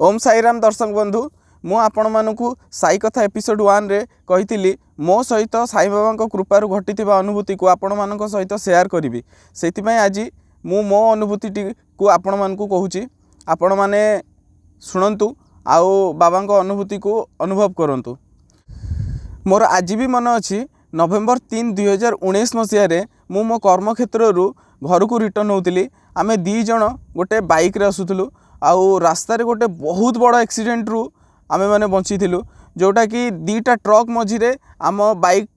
ओम साईराम दर्शक बंधु मु आपण मानकु साई कथा एपिसोड 1 रे कही मो सहित साई बाबा कृपार घटी अनुभूति को आपण मान सहित शेयर करी से आज मु मो अनुभूति को आपण मानकु कहूँ आपण माने शुणु आउ बाबा अनुभूति को अनुभव करंतु। मोर आज भी मन अच्छी नवेम्बर 3, 2019 मसीह मु मो कर्मक्षेत्र घर को रिटर्न होती आमे दी जन गोटे बाइक रे आसुलु आउ रास्ता रे गोटे बहुत बड़ एक्सीडेंट रु आमे माने बंची थिलु जोटा कि दीटा ट्रक मझिरे आम बाइक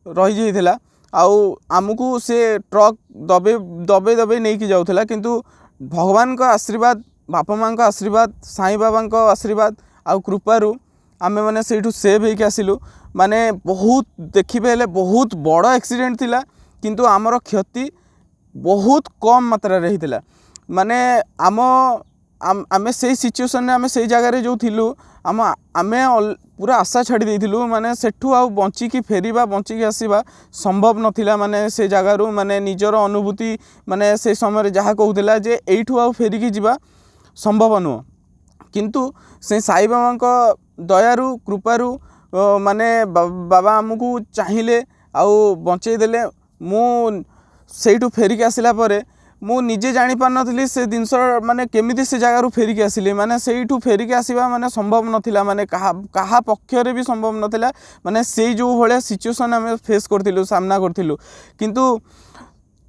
रही जाइथिला आउ आमको से ट्रक दबे दबे दबे नहीं कि जाउथला किंतु भगवान का आशीर्वाद बापा माँ का आशीर्वाद साई बाबा का आशीर्वाद आउ कृपारू आमे माने सेठू सेव होइके आसिलु। माने बहुत देखिबे हेले बहुत बड़ एक्सीडेंट थिला किंतु आमर क्षति बहुत कम मात्रा रे हिथिला। माने आमे से सिचुएशन में आमे से जगह रे जो थिलु आमे पूरा आशा छाड़ी देइथिलु माने सेठू आ बंचिकी फेरिबा बंचिकी आसीबा संभव नथिला। माने से जगह रू माने निजर अनुभूति माने से समय जहाँ कहूला जे एइठू आ फेरिकी जीवा संभव नुह किंतु से साई बाबा दयारू कृपारू माने बाबा आमको चाहिए आउ बंचई देले मु सेठू फेरिकी आसिला परे मु निजे जानी पार नथिली से जिनस माने केमिति से जगह रू फेरिकी आसिली माने सेठू फेरिकी आसीबा माने संभव नथिला माने कहा पक्षरे भी संभव नथिला। माने से जो भले सिचुएशन आम फेस करथिलु सामना करथिलु किंतु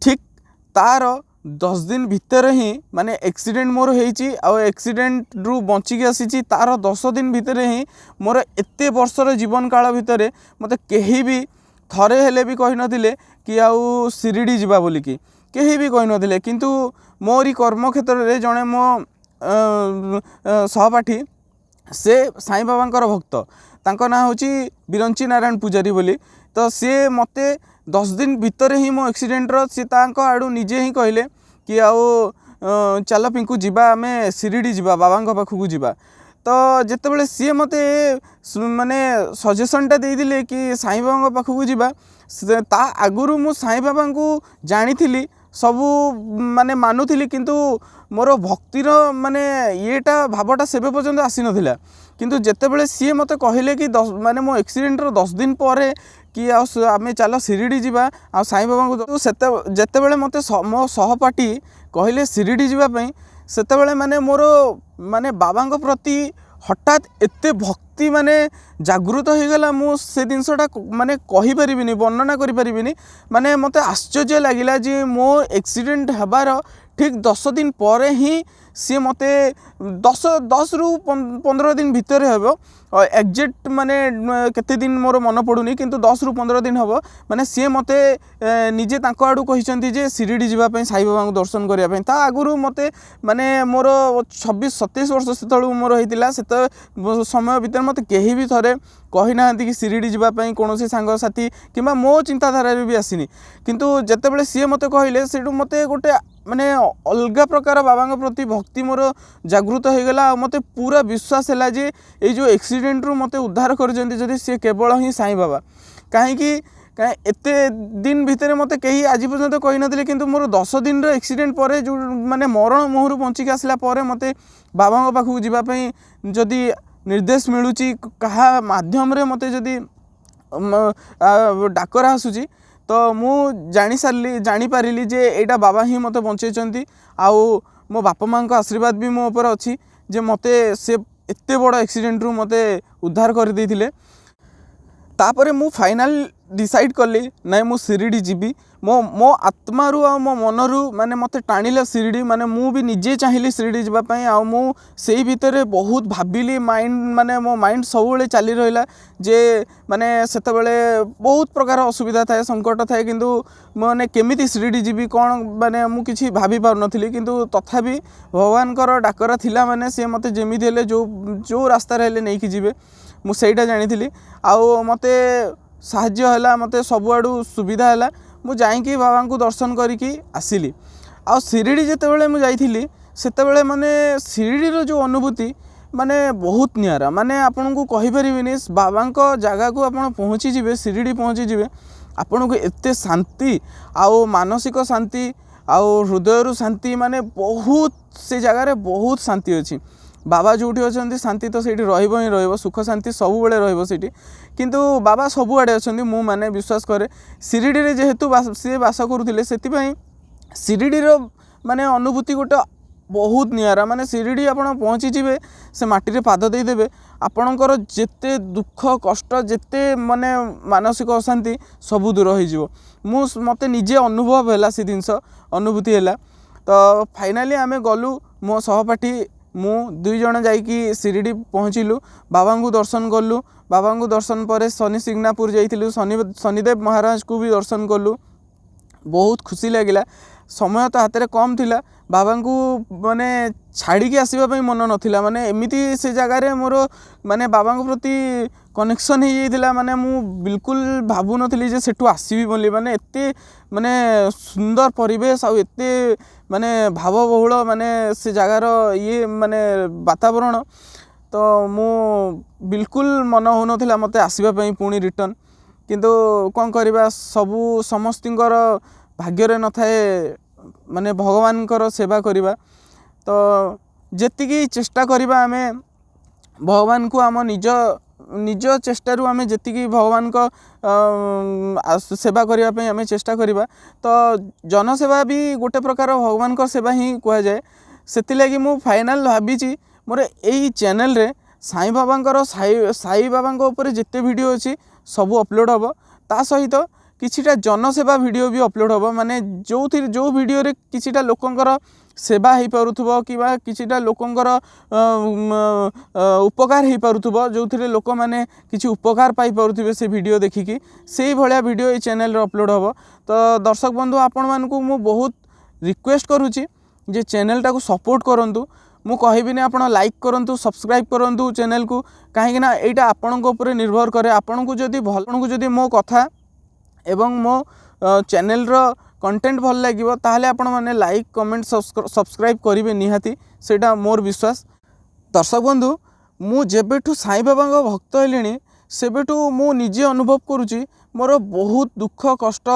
ठीक तार 10 दिन भितर ही माने एक्सीडेंट मोर होईची आ एक्सीडेंट रु बंचिकी आसीची तार 10 दिन भितर ही मोर एते वर्षर जीवन काल भितर मते केही भी थरे हेले भी कहि नथिले कि आउ शिरडी जीवा बोली कि केही भी कहि नथिले किंतु मोरी कर्मक्षेत्र रे जणे मो सहपाठी से साई बाबा भक्त तांको ना होची बिरंची नारायण पुजारी बोली तो सी मते 10 दिन भितर ही मो एक्सीडेंट रो सी तांको आडू निजे ही कहले कि आओ चल पिंकू जीवा आमे शिरडी जीवा बाबा पाखु जीवा तो जितेबाला सी मते माने सजेशनटा देइदिले कि साई बाबा पाखु जीवा ता आगुरु मु साई बाबा को जानी सबू माने मानुली किंतु मोर भक्तिर माने येटा भावटा सेबे पर्यंत आसी नथिला किंतु जेतेबेले सी मते कहले कि माने मो एक्सीडेंट रो 10 दिन पर कि आमे चल शिरडी जीवा आ साई बाबा को जेतेबेले मते मो सहपाठी कहले शिरडी जीवा पई सेतेबेले माने मोर माने बाबा प्रति हठात एते भक्ति माने जागृत हो गला मु से जिनसटा माने कहि परिबिनी वर्णना करि परिबिनी माने मते आश्चर्य लागिला जे मो एक्सीडेंट हबार ठीक 10 दिन पर ही सी मते 10 रु 15 दिन भितर हेबो एक्जेक्ट माने केते दिन मोर मन पड़ुनी किंतु 10 रु 15 दिन हेबो माने सी मते निजे तांको आडू कहिसंती जे शिरडी जीवा पई साई बाबा को दर्शन करिया पई ता आगुरु मते माने मोर 26-27 वर्ष सेतळु मोर हेतिला सेत समय भितर मते केही भी थरे कहि नांती कि शिरडी जीवा पई कोनोसी सांग साथी किबा मो चिंताधारा रे भी आसीनी किंतु जेतेबेले सी मते कहिले सेटू मते गोटे माने अलग प्रकार बाबा प्रति भक्ति मोर जागृत हो गला मते पूरा विश्वास है जे ये जो एक्सीडेंट रु मते उद्धार करजंती जदि सी केवल ही साई बाबा कहीं एते दिन भितर मते कहीं आज पर्यंत कही नथिले किंतु मोर 10 दिन रो एक्सीडेंट पर जो माने मरण मुहरु बंचिक आसला पर मते बाबा पाखु जीवा पई जदि निर्देश मिलुची कहा माध्यम रे मते जदि डाकरा आसुची तो मु जानी पारिली जे एटा बाबा ही मते बंचेचंती आउ मो बापा माँ का आशीर्वाद भी मो ऊपर अच्छी जे मते से एते बड़ एक्सीडेंट रु मते उद्धार कर देथिले। तापरे मु फाइनल डिसाइड कली ना मु शिरडी जीवी मो आत्मा रु आ मो मन रु माने मते टाणिला शिरडी माने मु भी निजे चाहिली शिरडी जीवा पई आ मु सेही भितरे बहुत भाबिली माइंड माने मो माइंड सबुले चली रहिला जे माने सेतबेले बहुत प्रकार असुविधा थाए संकट थाए किंतु माने केमिति शिरडी जीवी कोन माने मु किछि भाबी पार नथिली किंतु तथापि भगवान कर डाकरा थिला माने से मते जेमिति हेले जो रास्ता रे हेले नै कि जीवे मु सेटा जानिथिली आउ मते साहाय्य हैला मते सबुआडू सुविधा हैला मु जाइकी बाबा को दर्शन करिकी आसिली आ शिरडी जेतेबेले मु जाइथिली सेतेबेले माने शिरडी रो जो अनुभूति माने बहुत नियारा माने आपन को कहि परिबिनी बाबा को जगह को आपन पहुँची जिवे शिरडी पहुँची जिवे आपन को एते शांति आउ मानसिक शांति आउ हृदय रु शांति माने बहुत से जगह रे बहुत शांति अछि बाबा जोठी अच्छा शांति तो सेठी रहिबो ही रहिबो सुख शांति सब बेले रहिबो सेठी किंतु बाबा सबुआड़े अच्छा मु माने विश्वास करे शिरडी रे जेहेतु सी बास करुले से शिरडी माने अनुभूति गोटे बहुत निरा माने शिरडी आप पहुँची जीवे से माटी रे पाद देदेवे आपणकर जेते दुख कष्ट जेते माने मानसिक अशांति सब दूर हो मते निजे अनुभव है से जिनस अनुभूति है। तो फाइनाली आमे गलु मो सहपाठी मु दुई जण जाइकी शिरडी पहुँचलु बाबा को दर्शन कलु बाबा को दर्शन पर शनि सिंगनापुर जाइलु शनिदेव महाराज को भी दर्शन कलु बहुत खुशी लगिला। समय तो हाथ में कम थिला बाबा को माने छाड़ी आसवाई मन नाला माने एमती से जगार मोर माने बाबा प्रति कनेक्शन हो जाता माने मु बिल्कुल भावु नी जे सेठू आसबी बोली माने एते माने सुंदर परिवेश आ एते माने भावबहुल माने से जगार ये माने वातावरण तो मु बिल्कुल मन हो नाला मते आसवाई पुणी रिटर्न किंतु कौन करवा सबू समस्तर भाग्य न थाए माने भगवान सेवा करवा तो जेतिकी चेष्टा करवा आमे भगवान को आम निज निज चेष्टारू आमे जेतिकी भगवान को सेवा करने आमे चेष्टा करवा तो जनसेवा भी गोटे प्रकार भगवान को सेवा ही कह जाए से लगी मु फाइनाल भावी मोर यही चैनल रे साई बाबा साई बाबा ऊपर जिते वीडियो अच्छी सब अपलोड हम ता सहित किछिटा जनसेवा वीडियो भी अपलोड हम माने जो वीडियो रे किछिटा लोकंकर सेवा हो पारुथबो किबा किछिटा लोकंकर उपकार हो पारुथबो जो थे लोक माने किछि उपकार पाई पारुथिबे से वीडियो देखिकी से भलिया वीडियो ए चैनल रे अपलोड हम। तो दर्शक बंधु आपण मानकु मु बहुत रिक्वेस्ट करूची जे चैनल टाको सपोर्ट करंतु मु कहबिनी आपण लाइक करंतु सब्सक्राइब करंतु चैनल को कहीं ना एटा आपण ऊपर निर्भर करे आपण को जदि मो कथा एवं मो चैनल रो कंटेंट भल लगे ताहले आपण माने लाइक कमेंट सब्सक्राइब करेंगे निहाती सेटा मोर विश्वास। दर्शक बंधु मु जेबेठू साई बाबा भक्त हेलिनी सेबेठू मु निजे अनुभव करुची मोर बहुत दुख कष्ट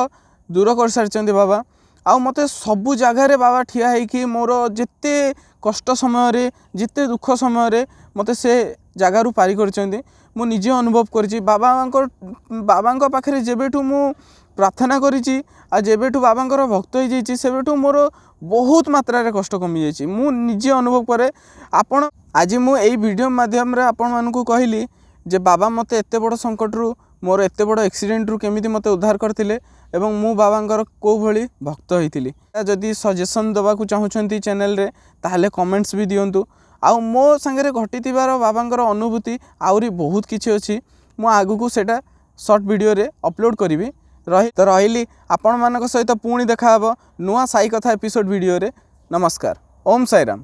दूर कर सारी बाबा आ मते सबू जगार बाबा ठिया होइकी मोर जिते कष्ट समय जिते दुख समय मते से जगारू पारी कर मु निजे अनुभव करी बाबा पाखे जेबेठू मु प्रार्थना करी आ जेबेठू बाबा भक्त हो जाइए सेबेठू मोर बहुत मात्रा रे कष्ट कमी जाइए मु निजे अनुभव करे। आपण आज मु एई वीडियो माध्यम रे आपण मानकू कहली जे बाबा मते एते बड़ संकट रु मोर एते बड़ एक्सीडेंट रु केमिति मते उद्धार करथिले एवं मु बाबांकर को भली भक्त होइतिली। जदि सजेशन दबा को चाहूछंती चैनल रे ताहले कमेंट्स भी दियंतु आ मो संगे घटिथिबार बाबांकर अनुभूति आउरी बहुत किछि अछि मु आगु को सेटा शॉर्ट वीडियो रे अपलोड करिवि तो रहिली आपण मानक सहित पुणी देखा हबो नुआ साई कथा एपिसोड वीडियो रे। नमस्कार। ओम साईराम।